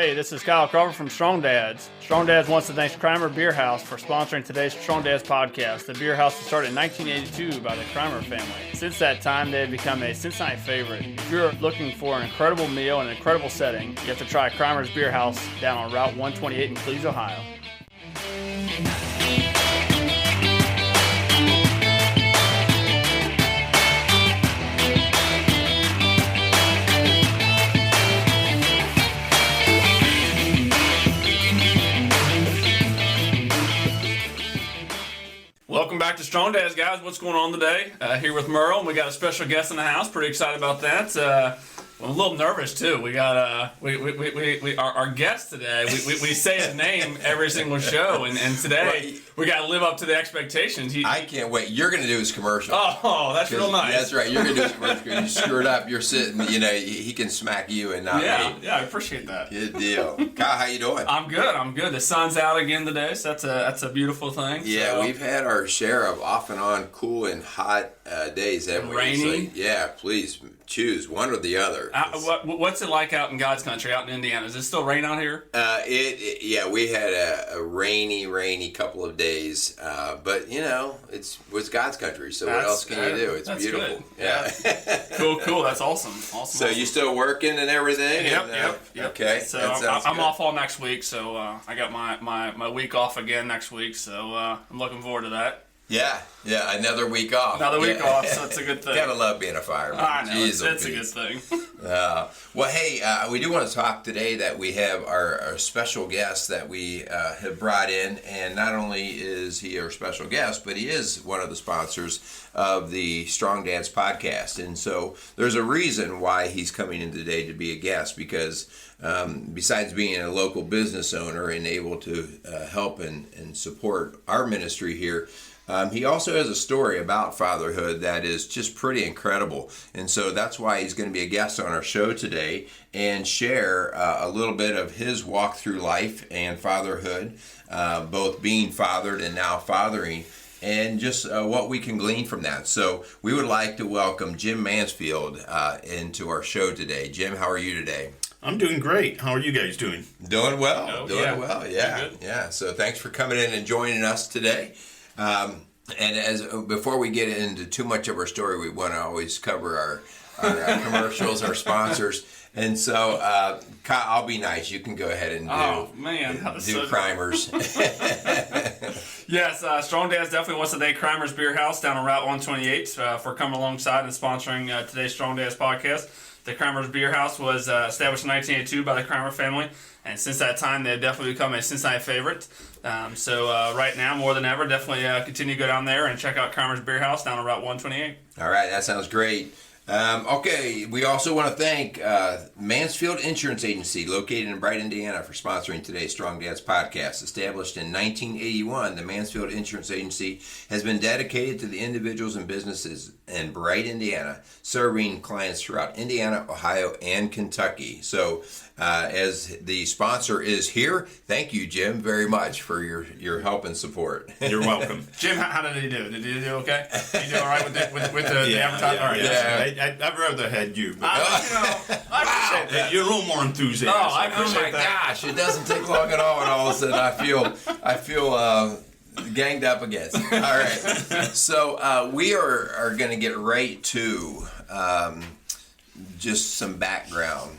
Hey, this is Kyle Carver from Strong Dads. Strong Dads wants to thank Crimer Beer House for sponsoring today's Strong Dads podcast. The beer house was started in 1982 by the Crimer family. Since that time, they have become a Cincinnati favorite. If you're looking for an incredible meal and an incredible setting, you have to try Crimer's Beer House down on Route 128 in Cleves, Ohio. Welcome back to Strong Dads, guys. What's going on today? Here with Merle, and we got a special guest in the house. Pretty excited about that. I'm a little nervous too. We got our guest today. We say his name every single show, and today we got to live up to the expectations. I can't wait. You're going to do his commercial. Oh, that's real nice. That's right. You're going to do his commercial. You screwed up. You're sitting. You know, he can smack you and not me. Yeah, I appreciate that. Good deal. Kyle, how you doing? I'm good. The sun's out again today, so that's a beautiful thing. Yeah, so. We've had our share of off and on cool and hot days, haven't we? Rainy. So, yeah, please choose one or the other. What's it like out in God's country, out in Indiana? Is it still rain out here? Yeah, we had a rainy couple of days, but you know, it's God's country, so what else can you do? It's beautiful. Good. Yeah. Cool. That's awesome. So you still working and everything? Yep. Okay. So I'm off all next week, so I got my week off again next week, so I'm looking forward to that. Yeah, another week off. Off, so it's a good thing. Gotta love being a fireman. I know, it's a good thing. Well, hey, we do want to talk today that we have our special guest that we have brought in, and not only is he our special guest, but he is one of the sponsors of the Strong Dads podcast. And so there's a reason why he's coming in today to be a guest, because besides being a local business owner and able to help and support our ministry here, he also has a story about fatherhood that is just pretty incredible. And so that's why he's going to be a guest on our show today and share a little bit of his walk through life and fatherhood, both being fathered and now fathering, and just what we can glean from that. So we would like to welcome Jim Mansfield into our show today. Jim, how are you today? I'm doing great. How are you guys doing? Doing well. Well. Yeah. So thanks for coming in and joining us today. And before we get into too much of our story, we want to always cover our commercials, our sponsors. And so, Kyle, I'll be nice. You can go ahead and do Crimer's. Yes, Strong Dads definitely wants to thank Crimer's Beer House down on Route 128 for coming alongside and sponsoring today's Strong Dads podcast. The Crimer's Beer House was established in 1982 by the Crimer family, and since that time, they've definitely become a Cincinnati favorite. So right now, more than ever, definitely continue to go down there and check out Crimer's Beer House down on Route 128. All right, that sounds great. Okay, we also want to thank Mansfield Insurance Agency, located in Bright, Indiana, for sponsoring today's Strong Dads podcast. Established in 1981, the Mansfield Insurance Agency has been dedicated to the individuals and businesses in Bright, Indiana, serving clients throughout Indiana, Ohio, and Kentucky. So, as the sponsor is here, thank you, Jim, very much for your help and support. You're welcome. Jim, how did he do? Did he do okay? Did he do all right with the advertising? All right. Yeah. I'd rather had you. But, I appreciate that. You're a little more enthusiastic. Oh, I appreciate that. Gosh, it doesn't take long at all, and all of a sudden I feel ganged up against it. All right, so we are going to get right to just some background.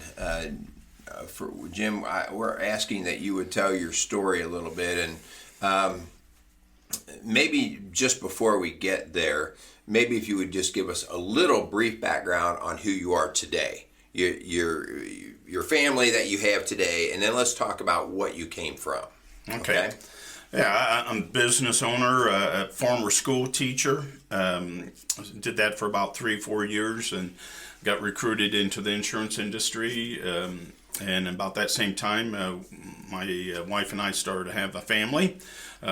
For Jim, we're asking that you would tell your story a little bit, and maybe just before we get there, maybe if you would just give us a little brief background on who you are today, your family that you have today, and then let's talk about what you came from. Okay? Yeah, I'm a business owner, a former school teacher. Did that for about 3-4 years and got recruited into the insurance industry. And about that same time, my wife and I started to have a family.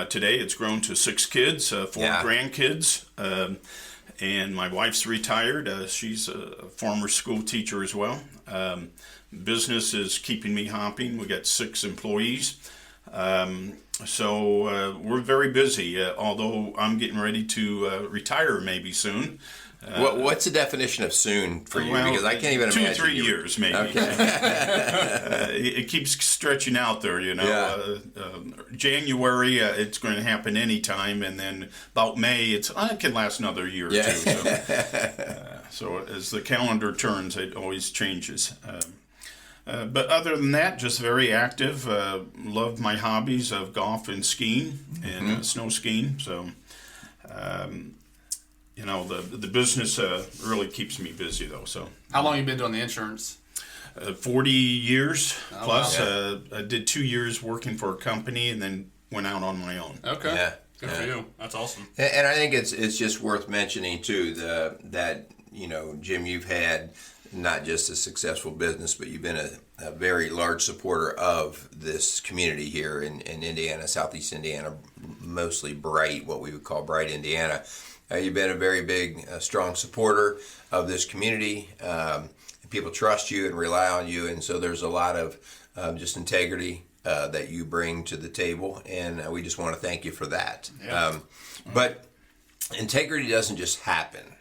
Today it's grown to 6 kids, 4 grandkids. And my wife's retired. She's a former school teacher as well. Business is keeping me hopping. We got 6 employees. So we're very busy, although I'm getting ready to retire maybe soon. What's the definition of soon for you? Because I can't even imagine. 2-3 years, maybe. Okay. It keeps stretching out there, you know. Yeah. January, it's going to happen anytime, and then about May, it can last another year or two. So as the calendar turns, it always changes. But other than that, just very active. Love my hobbies of golf and skiing and snow skiing. So, you know, the business really keeps me busy, though. So, how long have you been doing the insurance? 40 years plus. wow. I did 2 years working for a company and then went out on my own. Okay. Yeah. Good for you. That's awesome. And I think it's just worth mentioning too that you know, Jim, you've had not just a successful business, but you've been a very large supporter of this community here in Indiana, Southeast Indiana, mostly Bright, what we would call Bright, Indiana. You've been a very big, strong supporter of this community. People trust you and rely on you, and so there's a lot of just integrity that you bring to the table, and we just want to thank you for that. Yeah. But integrity doesn't just happen,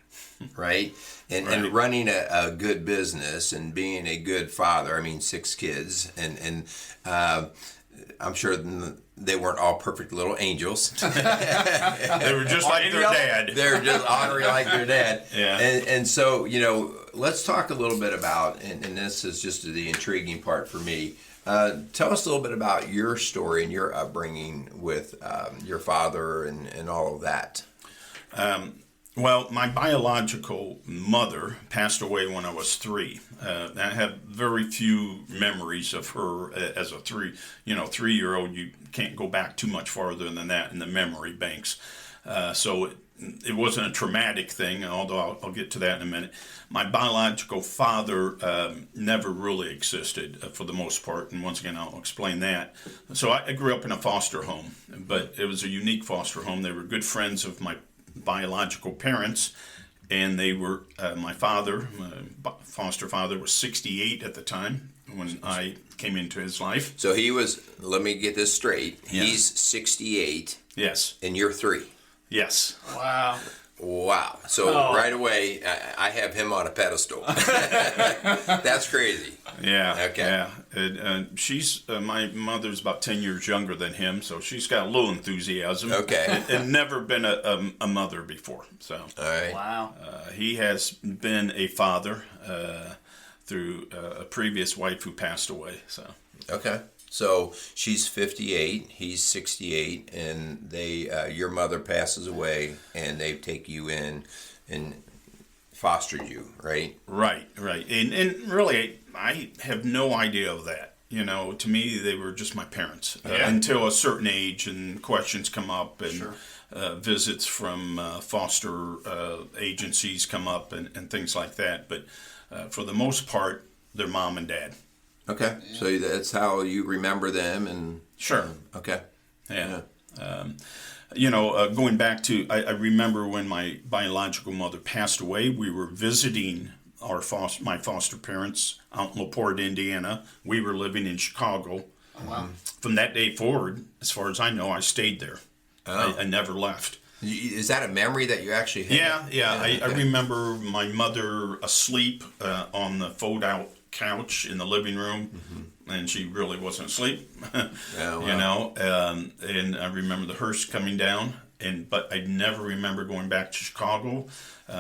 right? And Right. and running a good business and being a good father. I mean, 6 kids, and I'm sure they weren't all perfect little angels. They were just like their dad. They're just honoring like their dad. Yeah. And so, you know, let's talk a little bit about, and this is just the intriguing part for me. Tell us a little bit about your story and your upbringing with your father and all of that. Well, my biological mother passed away when I was 3. I have very few memories of her as a 3-year-old. You can't go back too much farther than that in the memory banks. So it wasn't a traumatic thing, although I'll get to that in a minute. My biological father never really existed for the most part, and once again, I'll explain that. So I grew up in a foster home, but it was a unique foster home. They were good friends of my biological parents, and they were my foster father was 68 at the time when I came into his life. So he was, let me get this straight, Yeah. he's 68 Yes. and you're 3. Yes. Wow. Wow. So right away, I have him on a pedestal. That's crazy. Yeah. Okay. Yeah. And she's my mother's about 10 years younger than him, so she's got a little enthusiasm. Okay. And never been a mother before. So All right. Wow. he has been a father through a previous wife who passed away. So Okay. So she's 58, he's 68, and your mother passes away, and they take you in and fostered you, right? right. And really, I have no idea of that. You know, to me, they were just my parents until a certain age, and questions come up, and visits from foster agencies come up, and things like that. But for the most part, they're mom and dad. Okay. Yeah. So that's how you remember them, and Sure. Okay. Yeah. You know, going back to, I remember when my biological mother passed away, we were visiting my foster parents out in LaPorte, Indiana. We were living in Chicago. Oh, wow. From that day forward, as far as I know, I stayed there. Oh. I never left. Is that a memory that you actually have? Yeah. Okay. I remember my mother asleep on the fold-out couch in the living room, and she really wasn't asleep. Yeah, wow. You know, and I remember the hearse coming down, but I never remember going back to Chicago.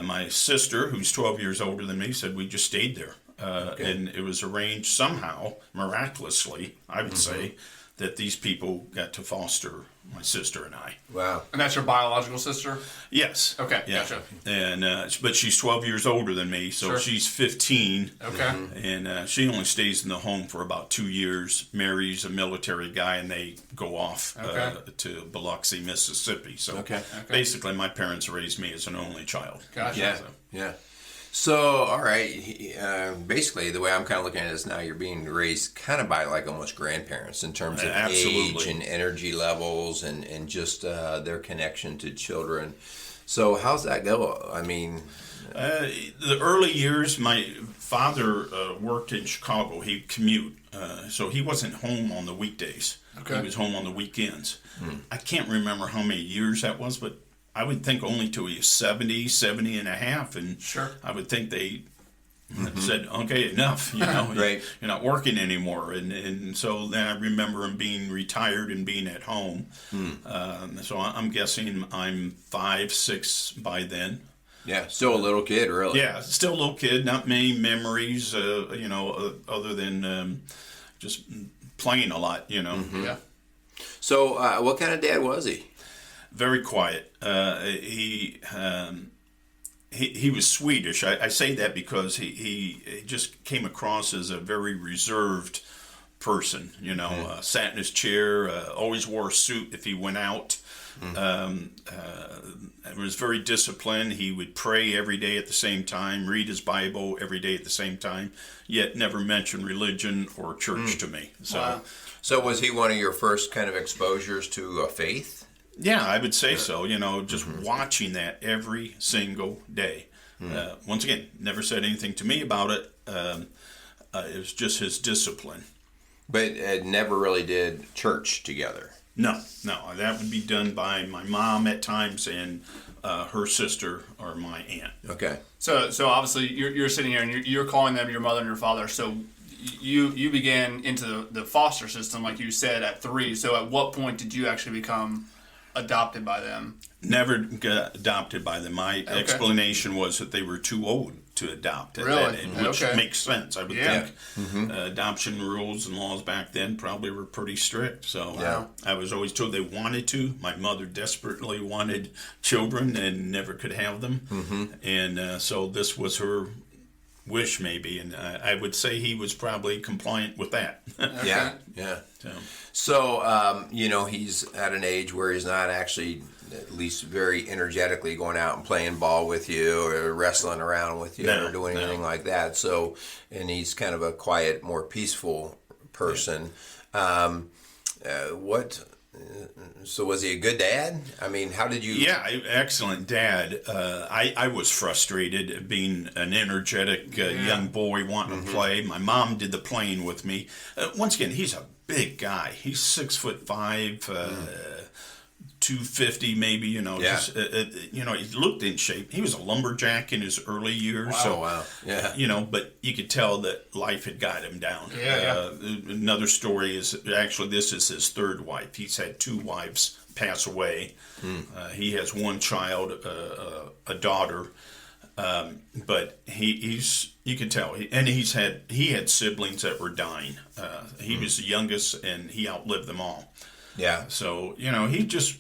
My sister, who's 12 years older than me, said we just stayed there, and it was arranged somehow, miraculously, I would say, that these people got to foster my sister and I. Wow. And that's your biological sister? Yes. Okay, Yeah. gotcha. And but she's 12 years older than me, so Sure. she's 15. Okay. And she only stays in the home for about 2 years, marries a military guy, and they go off to Biloxi, Mississippi. So basically, my parents raised me as an only child. Gotcha. Yeah. Yeah. So, all right. Basically, the way I'm kind of looking at it is now you're being raised kind of by like almost grandparents in terms of age and energy levels and just their connection to children. So, how's that go? I mean, the early years, my father worked in Chicago. He'd commute, so he wasn't home on the weekdays. Okay. He was home on the weekends. I can't remember how many years that was, but I would think only till he was 70 and a half. And Sure. I would think they said, okay, enough, Right. you're not working anymore. And so then I remember him being retired and being at home. So I'm guessing I'm 5, 6 by then. Yeah, still a little kid, really. Yeah, still a little kid, not many memories, other than just playing a lot, Yeah. So what kind of dad was he? Very quiet. He was Swedish. I say that because he just came across as a very reserved person. Sat in his chair, always wore a suit if he went out. Was very disciplined. He would pray every day at the same time, read his Bible every day at the same time, yet never mention religion or church to me. So, Wow. So was he one of your first kind of exposures to faith? yeah, I would say so. Just watching that every single day. Once again, never said anything to me about it. It was just his discipline. But never really did church together. No, that would be done by my mom at times and her sister or my aunt. Okay. So obviously you're sitting here and you're calling them your mother and your father. So you began into the foster system, like you said, at 3. So at what point did you actually become adopted by them? Never got adopted by them. My explanation was that they were too old to adopt. Really? Which makes sense. I would Yeah. think adoption rules and laws back then probably were pretty strict. So I was always told they wanted to. My mother desperately wanted children and never could have them. And so this was her wish, maybe. And I would say he was probably compliant with that. Yeah. So, he's at an age where he's not actually, at least very energetically, going out and playing ball with you or wrestling around with you or doing anything like that. So, and he's kind of a quiet, more peaceful person. So was he a good dad? I mean, how did you... Yeah, excellent dad. I was frustrated being an energetic young boy wanting to play. My mom did the playing with me. Once again, he's a big guy. He's 6'5", 250 maybe. He looked in shape. He was a lumberjack in his early years. Wow, so, wow. Yeah. But you could tell that life had got him down. Yeah. Another story is actually this is his 3rd wife. He's had 2 wives pass away. He has 1 child, a daughter. But he's you can tell, he had siblings that were dying. He was the youngest, and he outlived them all. Yeah. So he just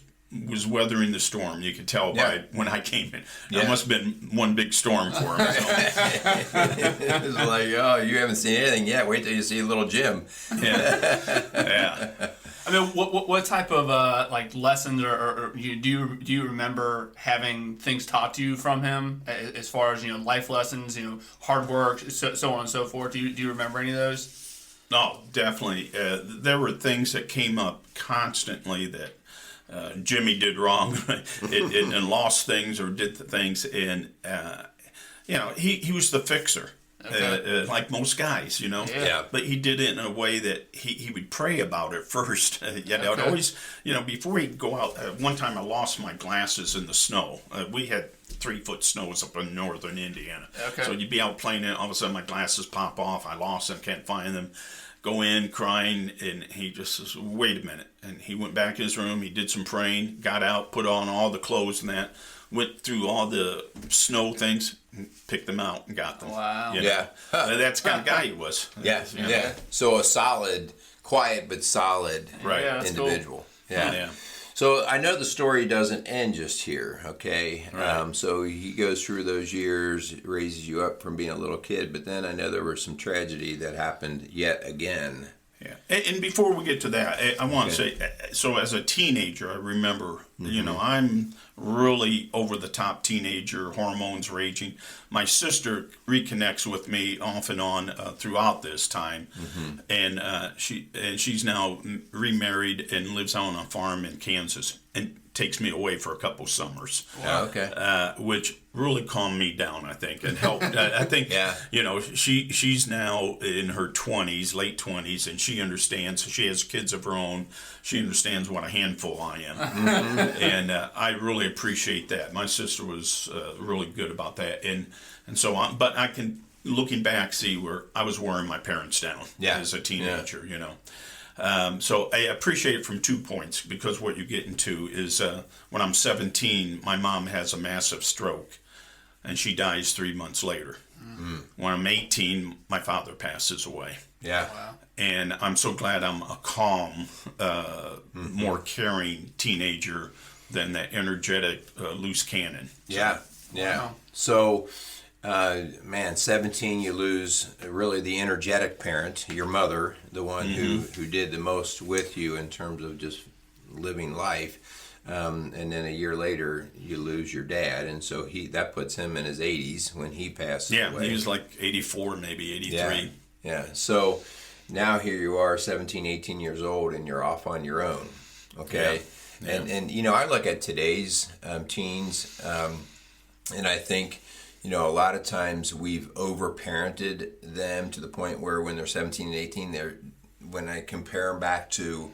was weathering the storm. You could tell by when I came in. It must have been one big storm for him. So. It's like, oh, you haven't seen anything yet. Wait till you see little Jim. Yeah. I mean, what type of lessons or do you remember having things taught to you from him as far as life lessons, hard work, so on and so forth? Do you remember any of those? No, definitely. There were things that came up constantly that Jimmy did wrong and lost things or did things, and he was the fixer. Okay. Like most guys, Yeah. But he did it in a way that he would pray about it first. I'd always, before he'd go out. One time I lost my glasses in the snow. We had 3-foot snows up in northern Indiana. Okay. So you'd be out playing it, all of a sudden my glasses pop off. I lost them, can't find them. Go in crying, and he just says, wait a minute. And he went back to his room, he did some praying, got out, put on all the clothes and that, went through all the snow things, picked them out and got them. Wow. Yeah. That's the kind of guy he was. Yeah. So a solid, quiet but solid individual. Cool. Yeah. So I know the story doesn't end just here, okay? Right. So he goes through those years, raises you up from being a little kid, but then I know there was some tragedy that happened yet again. Yeah. And before we get to that, I want to say, so as a teenager, I remember, I'm really over-the-top teenager, hormones raging. My sister reconnects with me off and on throughout this time, and she's now remarried and lives on a farm in Kansas. And takes me away for a couple summers. Oh, okay. Which really calmed me down, I think, and helped. I think, Yeah. she's now in her 20s, late 20s, and she understands. She has kids of her own. She understands what a handful I am. And I really appreciate that. My sister was really good about that. And so on. But I can, looking back, see where I was wearing my parents down as a teenager, So I appreciate it from 2 points, because what you get into is when I'm 17, my mom has a massive stroke, and she dies 3 months later. Mm-hmm. When I'm 18, my father passes away. Yeah. Wow. And I'm so glad I'm a calm, more caring teenager than that energetic, loose cannon. Yeah. Yeah. Wow. So, 17, you lose really the energetic parent, your mother, the one who did the most with you in terms of just living life. And then a year later, you lose your dad, and so that puts him in his 80s when he passes away. Yeah, he was like 84, maybe 83. Yeah. So now here you are, 17, 18 years old, and you're off on your own. Okay. Yeah. And I look at today's teens, and I think, a lot of times we've over-parented them to the point where when they're 17 and 18, when I compare them back to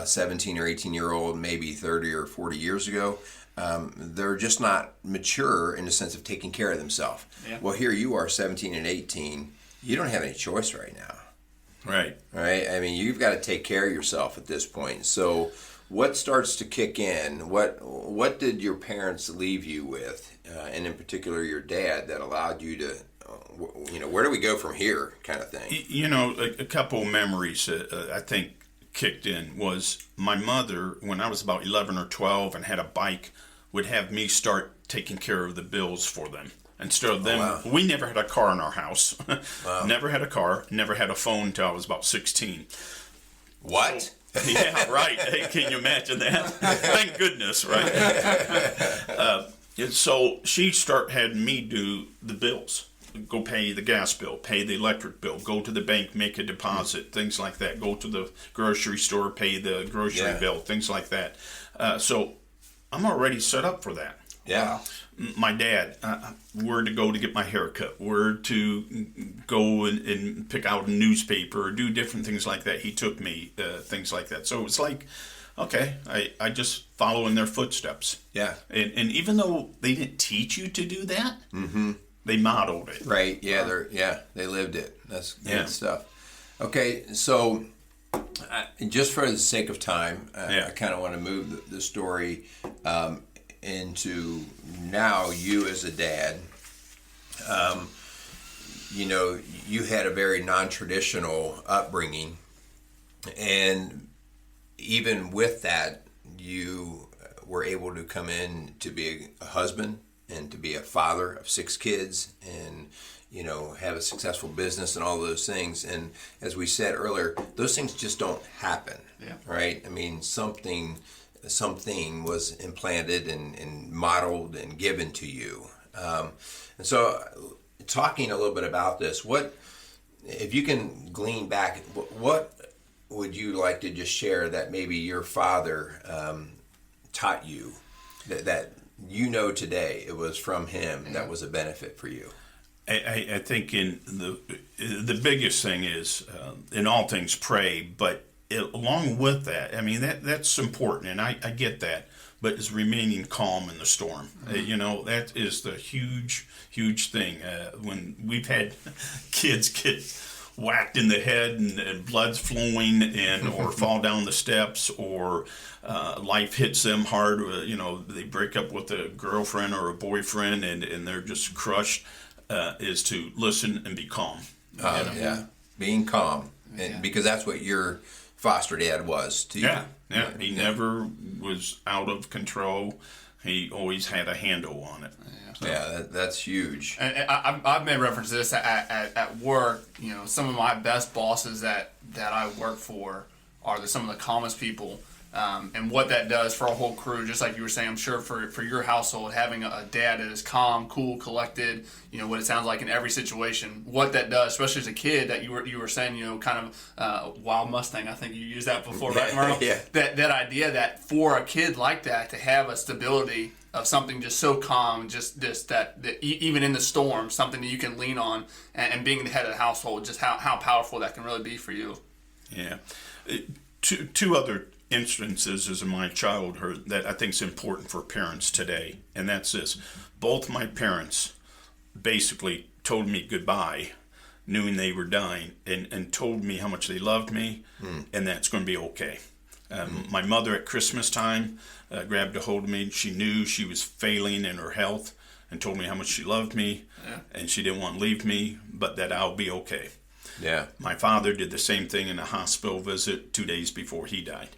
17 or 18-year-old, maybe 30 or 40 years ago, they're just not mature in the sense of taking care of themselves. Yeah. Well, here you are, 17 and 18. You don't have any choice right now. Right. Right? I mean, you've got to take care of yourself at this point. So what starts to kick in? What did your parents leave you with, and in particular your dad, that allowed you to, where do we go from here kind of thing? A couple of memories I think kicked in was my mother, when I was about 11 or 12 and had a bike, would have me start taking care of the bills for them. Instead of them, wow. We never had a car in our house. Wow. Never had a car, never had a phone until I was about 16. What? Yeah, right. Hey, can you imagine that? Thank goodness, right? So she had me do the bills. Go pay the gas bill, pay the electric bill, go to the bank, make a deposit, things like that. Go to the grocery store, pay the grocery bill, things like that. So I'm already set up for that. Yeah. My dad, where to go to get my hair cut, where to go and pick out a newspaper or do different things like that. He took me, things like that. So it's like, okay, I just follow in their footsteps. Yeah. And even though they didn't teach you to do that, they modeled it. Right. Yeah. They lived it. That's good stuff. Okay. So just for the sake of time, I kind of want to move the story into now you as a dad. You had a very non-traditional upbringing, and even with that, you were able to come in to be a husband and to be a father of 6 kids, and have a successful business and all those things. And as we said earlier, those things just don't happen. Right? I mean, something was implanted and modeled and given to you. And so talking a little bit about this, if you can glean back, what would you like to just share that maybe your father taught you that today it was from him that was a benefit for you? I think in the biggest thing is in all things pray, but along with that, I mean that's important, and I get that, but is remaining calm in the storm. That is the huge thing. When we've had kids get whacked in the head and blood's flowing or fall down the steps, or life hits them hard, they break up with a girlfriend or a boyfriend and they're just crushed, is to listen and be calm. Being calm, and because that's what your foster dad was to you. He never was out of control. He always had a handle on it. That's huge. And I've made reference to this at work. Some of my best bosses that I work for are some of the calmest people and what that does for a whole crew. Just like you were saying, I'm sure for your household, having a dad that is calm, cool, collected, what it sounds like in every situation, what that does, especially as a kid, that you were saying, kind of wild Mustang. I think you used that before, right, Merle? Yeah. That idea that for a kid like that to have a stability of something just so calm, just this that even in the storm, something that you can lean on, and being the head of the household, just how powerful that can really be for you. Yeah. Two other instances as in my childhood that I think is important for parents today, and that's this. Both my parents basically told me goodbye, knowing they were dying, and told me how much they loved me, and that's going to be okay. My mother at Christmas time grabbed a hold of me. She knew she was failing in her health and told me how much she loved me, and she didn't want to leave me, but that I'll be okay. Yeah. My father did the same thing in a hospital visit 2 days before he died.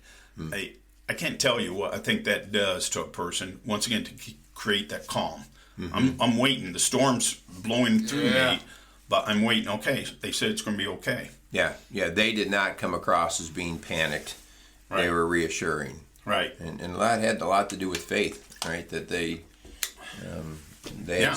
I can't tell you what I think that does to a person, once again, to create that calm. I'm waiting. The storm's blowing through me, but I'm waiting. Okay, they said it's going to be okay. Yeah. They did not come across as being panicked. Right. They were reassuring. Right. And that had a lot to do with faith, right? That they had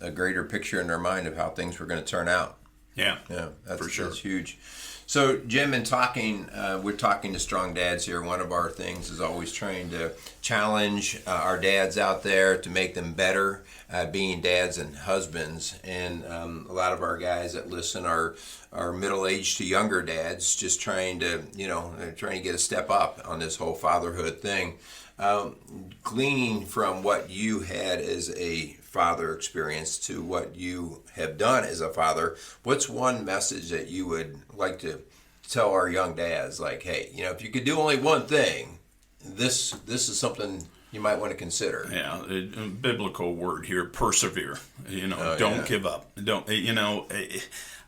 a greater picture in their mind of how things were going to turn out. Yeah, That's, for sure. That's huge. So, Jim, in talking, we're talking to strong dads here. One of our things is always trying to challenge our dads out there to make them better, being dads and husbands. And a lot of our guys that listen are middle-aged to younger dads, just trying to get a step up on this whole fatherhood thing. Gleaning from what you had as a father experience to what you have done as a father, what's one message that you would like to tell our young dads? Like, hey, if you could do only one thing, this is something you might want to consider. Yeah, a biblical word here, persevere. Don't give up. Don't.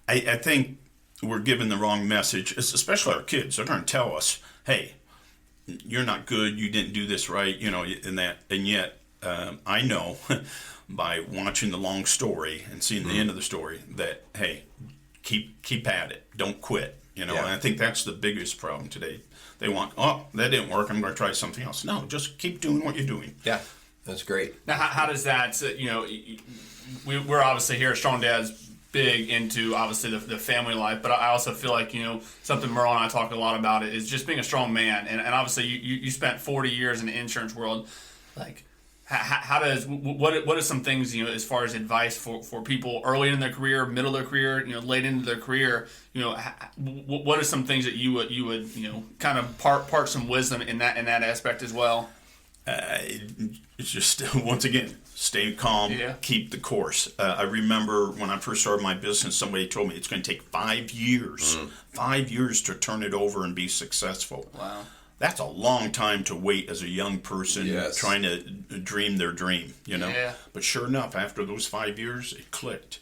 I think we're given the wrong message, especially our kids. They're going to tell us, hey, you're not good, you didn't do this right, and yet I know by watching the long story and seeing the end of the story that, hey, keep at it, don't quit, and I think that's the biggest problem today. They want, that didn't work, I'm going to try something else. No, just keep doing what you're doing. Yeah, that's great. Now, how does that, we're obviously here at Strong Dads big into obviously the family life, but I also feel like something Merle and I talk a lot about it is just being a strong man, and obviously you spent 40 years in the insurance world. Like what are some things as far as advice for people early in their career, middle of their career, late into their career, what are some things that you would kind of part some wisdom in that aspect as well? It's just once again, stay calm, keep the course. I remember when I first started my business, somebody told me it's going to take 5 years, 5 years to turn it over and be successful. Wow. That's a long time to wait as a young person trying to dream their dream, Yeah. But sure enough, after those 5 years, it clicked.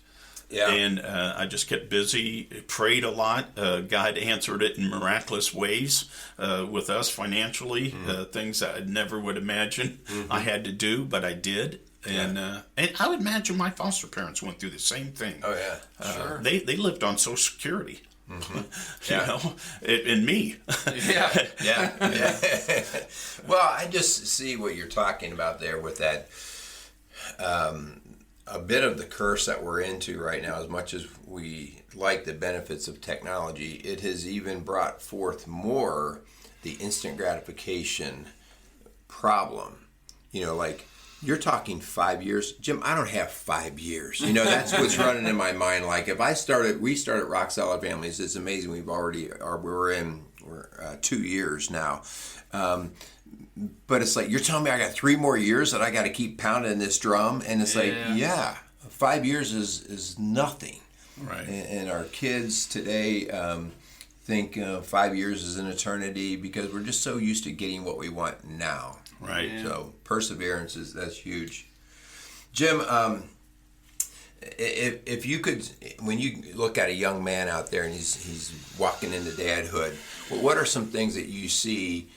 Yeah. And I just kept busy, prayed a lot. God answered it in miraculous ways with us financially, things that I never would imagine I had to do, but I did. And I would imagine my foster parents went through the same thing. Oh, yeah. Sure. They lived on Social Security. And me. Yeah. Well, I just see what you're talking about there with that. A bit of the curse that we're into right now, as much as we like the benefits of technology, it has even brought forth more the instant gratification problem. Like you're talking 5 years. Jim, I don't have 5 years. That's what's running in my mind. Like if we started Rock Solid Families, it's amazing. We're 2 years now. But it's like, you're telling me I got 3 more years that I got to keep pounding this drum? And it's 5 years is nothing. Right. And our kids today think 5 years is an eternity because we're just so used to getting what we want now. Right. Yeah. So perseverance that's huge. Jim, if you could, when you look at a young man out there and he's walking into dadhood, what are some things that you see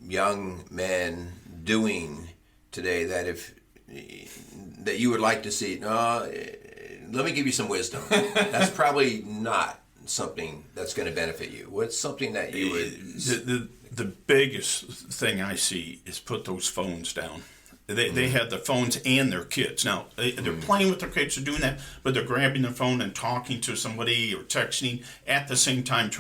young men doing today that you would like to see? Let me give you some wisdom. That's probably not something that's going to benefit you? What's something that you would... The biggest thing I see is put those phones down. They have the phones and their kids. Now, they're playing with their kids, they're doing that, but they're grabbing the phone and talking to somebody or texting at the same time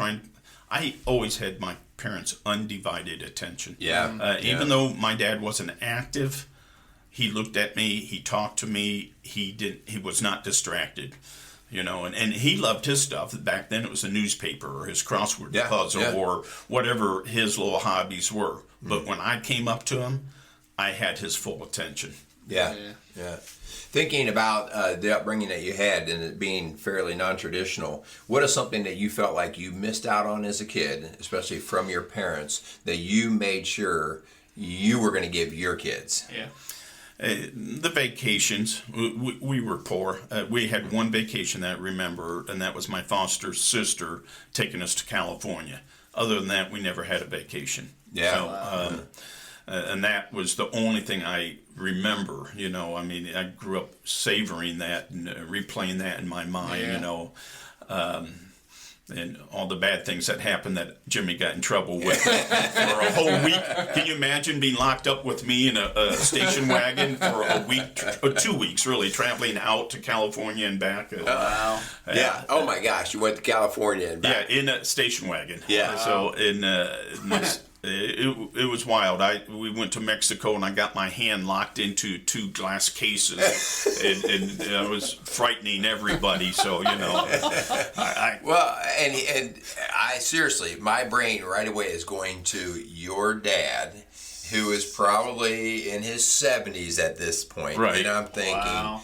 I always had my parents' undivided attention. Even though my dad wasn't active, he looked at me, he talked to me, he was not distracted. And he loved his stuff. Back then it was a newspaper or his crossword puzzle or whatever his little hobbies were. But when I came up to him, I had his full attention. Yeah. Thinking about the upbringing that you had and it being fairly non-traditional, what is something that you felt like you missed out on as a kid, especially from your parents, that you made sure you were going to give your kids? The vacations, we were poor. We had one vacation that I remember, and that was my foster sister taking us to California. Other than that, we never had a vacation. And that was the only thing I remember. I grew up savoring that and replaying that in my mind. And all the bad things that happened that Jimmy got in trouble with for a whole week. Can you imagine being locked up with me in a station wagon for a week, or 2 weeks really, traveling out to California and back? Wow. Oh my gosh, you went to California and back. Yeah, in a station wagon. Yeah. So it was wild. We went to Mexico and I got my hand locked into 2 glass cases, and I was frightening everybody. So and I seriously, my brain right away is going to your dad, who is probably in his 70s at this point, right? And I'm thinking.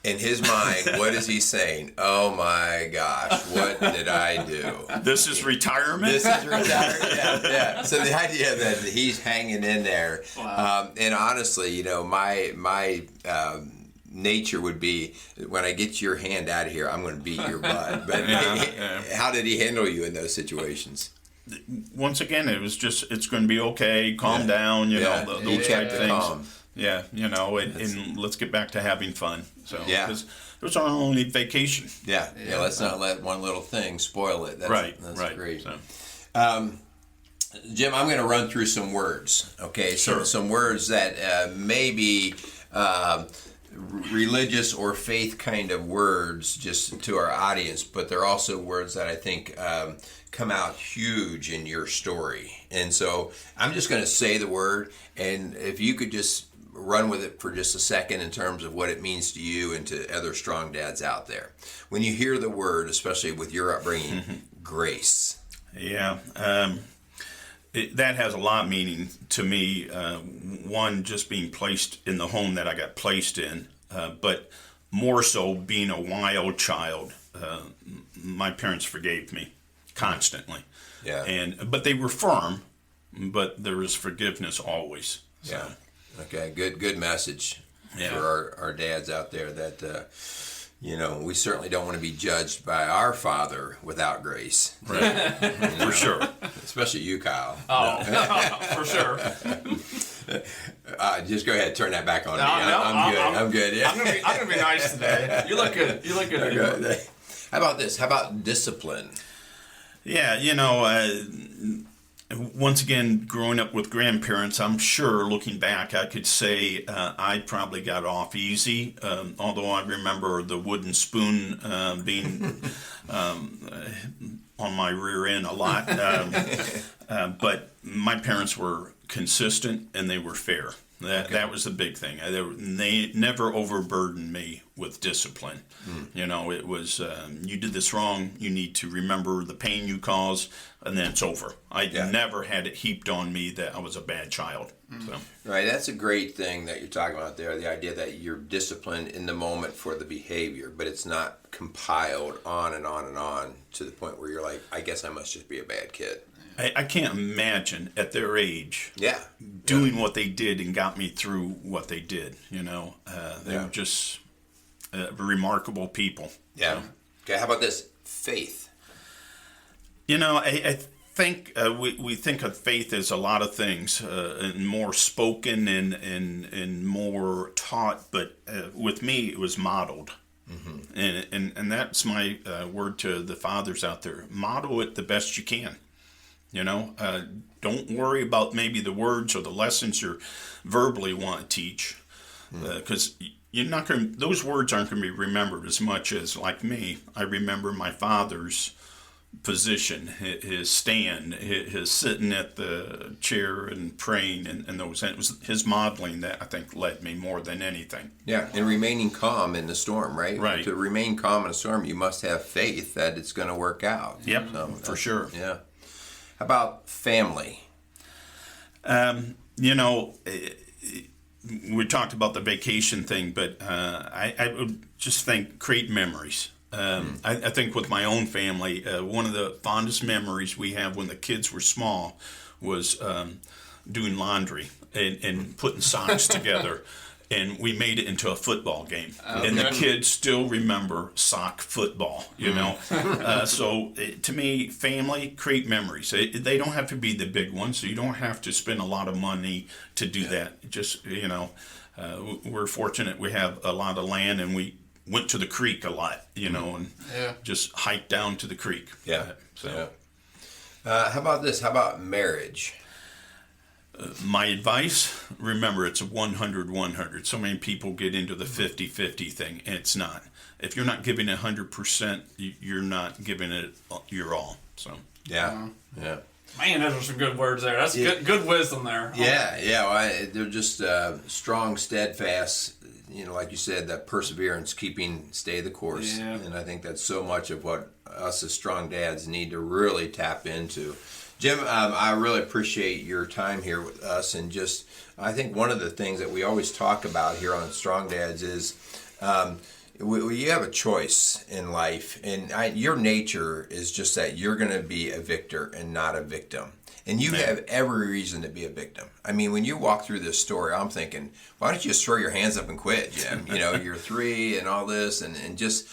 In his mind, what is he saying? Oh my gosh, what did I do? This is retirement? This is retirement, yeah. So the idea that he's hanging in there, and honestly, my nature would be, when I get your hand out of here, I'm going to beat your butt. But how did he handle you in those situations? Once again, it was just, it's going to be okay, calm down, those type things. Calm. Yeah, and let's get back to having fun. So, because it was our only vacation. Yeah. Let's not let one little thing spoil it. That's great. So. Jim, I'm going to run through some words. Okay, sure. Some words that may be religious or faith kind of words, just to our audience, but they're also words that I think come out huge in your story. And so I'm just going to say the word, and if you could just run with it for just a second in terms of what it means to you and to other strong dads out there. When you hear the word, especially with your upbringing, grace. Yeah, that has a lot of meaning to me. One, just being placed in the home that I got placed in, but more so being a wild child. My parents forgave me constantly. But they were firm, but there was forgiveness always. So. Yeah. Okay, good message for our dads out there that, we certainly don't want to be judged by our father without grace. Right, for sure. Especially you, Kyle. Oh, for sure. Just go ahead, turn that back on me. I'm good. Yeah. I'm gonna be nice today. You look good. Okay. How about this? How about discipline? Yeah, once again, growing up with grandparents, I'm sure, looking back, I could say I probably got off easy, although I remember the wooden spoon being on my rear end a lot. But my parents were consistent and they were fair. That was the big thing. They never overburdened me with discipline. It was, you did this wrong, you need to remember the pain you caused, and then it's over. I never had it heaped on me that I was a bad child. So. Right, that's a great thing that you're talking about there, the idea that you're disciplined in the moment for the behavior, but it's not compiled on and on and on to the point where you're like, I guess I must just be a bad kid. I can't imagine at their age doing what they did and got me through what they did. They were just remarkable people. Yeah. So. Okay, how about this? Faith. I think we think of faith as a lot of things, and more spoken and more taught, but with me it was modeled. And that's my word to the fathers out there. Model it the best you can. Don't worry about maybe the words or the lessons you verbally want to teach, because you're not going. Those words aren't going to be remembered as much as, like me, I remember my father's position, his stand, his sitting at the chair and praying, and those. And it was his modeling that I think led me more than anything. Yeah, and remaining calm in the storm, right? Right. To remain calm in a storm, you must have faith that it's going to work out. Yep, for sure. Yeah. How about family? We talked about the vacation thing, but I would just think create memories. I think with my own family, one of the fondest memories we have when the kids were small was doing laundry and putting socks together. And we made it into a football game. Okay. And the kids still remember sock football, So to me, family, create memories. They don't have to be the big ones, so you don't have to spend a lot of money to do that. Just, we're fortunate we have a lot of land, and we went to the creek a lot, and just hiked down to the creek. Yeah. So. How about this? How about marriage? My advice, remember, it's a 100-100. So many people get into the 50-50 thing, and it's not. If you're not giving 100%, you're not giving it your all. So yeah. Man, those are some good words there. That's good wisdom there. Yeah. Well, they're just strong, steadfast. Like you said, that perseverance, stay the course. Yeah. And I think that's so much of what us as strong dads need to really tap into. Jim, I really appreciate your time here with us, and I think one of the things that we always talk about here on Strong Dads is you have a choice in life, and your nature is just that you're going to be a victor and not a victim. And you have every reason to be a victim. I mean, when you walk through this story, I'm thinking, why don't you just throw your hands up and quit, Jim? You're 3 and all this, and just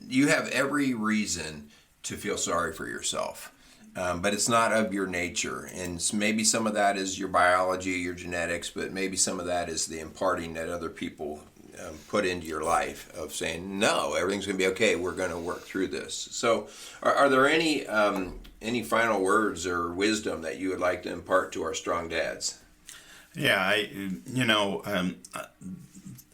you have every reason to feel sorry for yourself. But it's not of your nature, and maybe some of that is your biology, your genetics, but maybe some of that is the imparting that other people put into your life of saying, no, everything's going to be okay, we're going to work through this. So are there any final words or wisdom that you would like to impart to our strong dads? Yeah,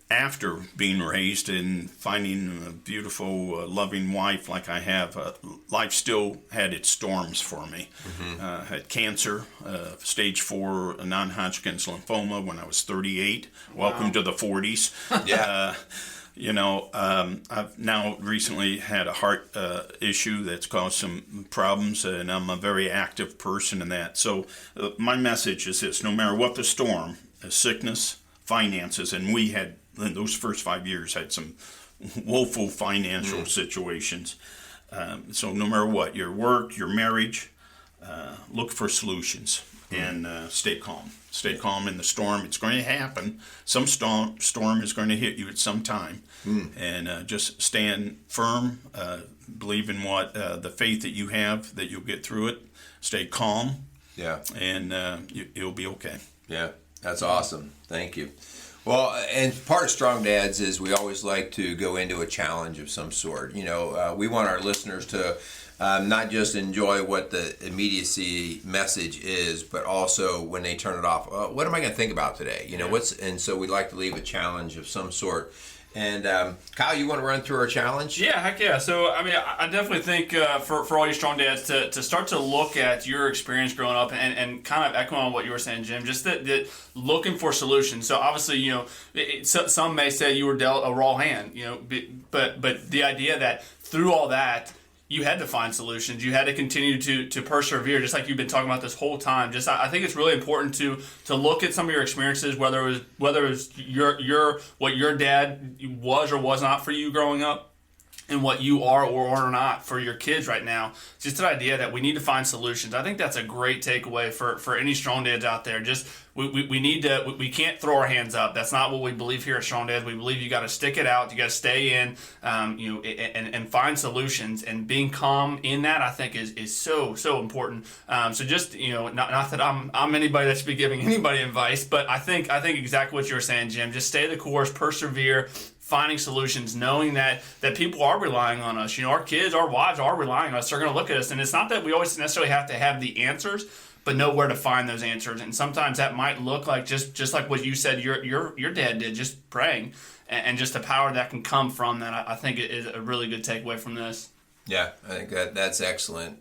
after being raised and finding a beautiful, loving wife like I have, life still had its storms for me. Mm-hmm. Had cancer, stage 4 non-Hodgkin's lymphoma when I was 38. Wow. Welcome to the 40s. Yeah. I've now recently had a heart issue that's caused some problems, and I'm a very active person in that. So my message is this: no matter what the storm, sickness, finances, and we had, in those first 5 years, had some woeful financial situations. So no matter what, your work, your marriage, look for solutions and stay calm. Stay calm in the storm. It's going to happen. Some storm is going to hit you at some time. And just stand firm, believe in what the faith that you have, that you'll get through it. Stay calm. Yeah. And you'll be okay. Yeah, that's awesome. Thank you. Well, and part of Strong Dads is we always like to go into a challenge of some sort. We want our listeners to not just enjoy what the immediacy message is, but also when they turn it off, what am I going to think about today? And so we'd like to leave a challenge of some sort. And Kyle, you want to run through our challenge? Yeah, heck yeah. So, I definitely think for all you strong dads to start to look at your experience growing up and kind of echoing on what you were saying, Jim, just that looking for solutions. So, obviously, some may say you were dealt a raw hand, but the idea that through all that, you had to find solutions. You had to continue to persevere, just like you've been talking about this whole time. I think it's really important to look at some of your experiences, whether it was what your dad was or was not for you growing up, and what you are or are not for your kids right now. Just the idea that we need to find solutions. I think that's a great takeaway for any strong dads out there. Just we can't throw our hands up. That's not what we believe here at Strong Dads. We believe you got to stick it out. You got to stay in, and find solutions. And being calm in that, I think, is so important. So just not that I'm anybody that should be giving anybody advice, but I think exactly what you were saying, Jim. Just stay the course, persevere. finding solutions, knowing that people are relying on us. Our kids, our wives are relying on us. They're going to look at us, and it's not that we always necessarily have to have the answers, but know where to find those answers. And sometimes that might look like just like what you said your dad did, just praying, and just the power that can come from that. I think it is a really good takeaway from this. Yeah, I think that's excellent.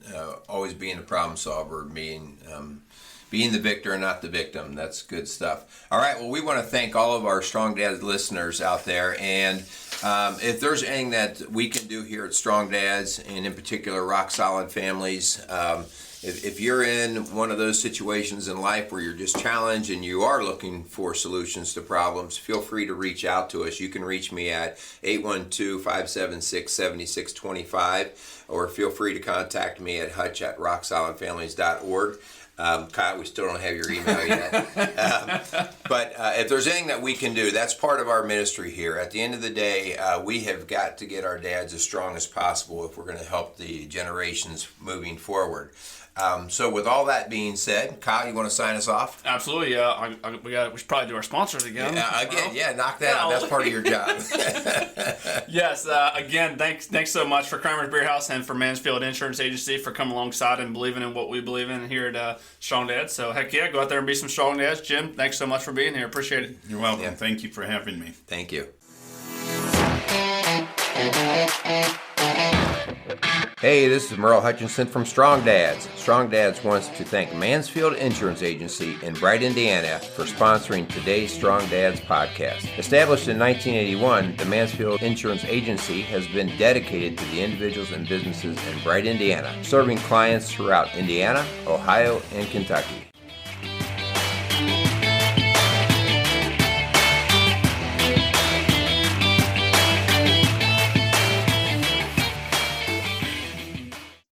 Always being a problem solver, being the victor and not the victim. That's good stuff. All right, well, we want to thank all of our Strong Dads listeners out there. And if there's anything that we can do here at Strong Dads, and in particular Rock Solid Families, if you're in one of those situations in life where you're just challenged and you are looking for solutions to problems, feel free to reach out to us. You can reach me at 812-576-7625, or feel free to contact me at hutch@rocksolidfamilies.org. Kyle, we still don't have your email yet. But if there's anything that we can do, that's part of our ministry here. At the end of the day, we have got to get our dads as strong as possible if we're going to help the generations moving forward. So with all that being said, Kyle, you want to sign us off? Absolutely. We should probably do our sponsors again. Knock that out. That's part of your job. Yes. Again, thanks so much for Kramer's Beer House and for Mansfield Insurance Agency for coming alongside and believing in what we believe in here at Strong Dads. So heck yeah, go out there and be some strong dads. Jim, thanks so much for being here. Appreciate it. You're welcome. Yeah. Thank you for having me. Thank you. Hey, this is Merle Hutchinson from Strong Dads. Strong Dads wants to thank Mansfield Insurance Agency in Bright, Indiana for sponsoring today's Strong Dads podcast. Established in 1981, the Mansfield Insurance Agency has been dedicated to the individuals and businesses in Bright, Indiana, serving clients throughout Indiana, Ohio, and Kentucky.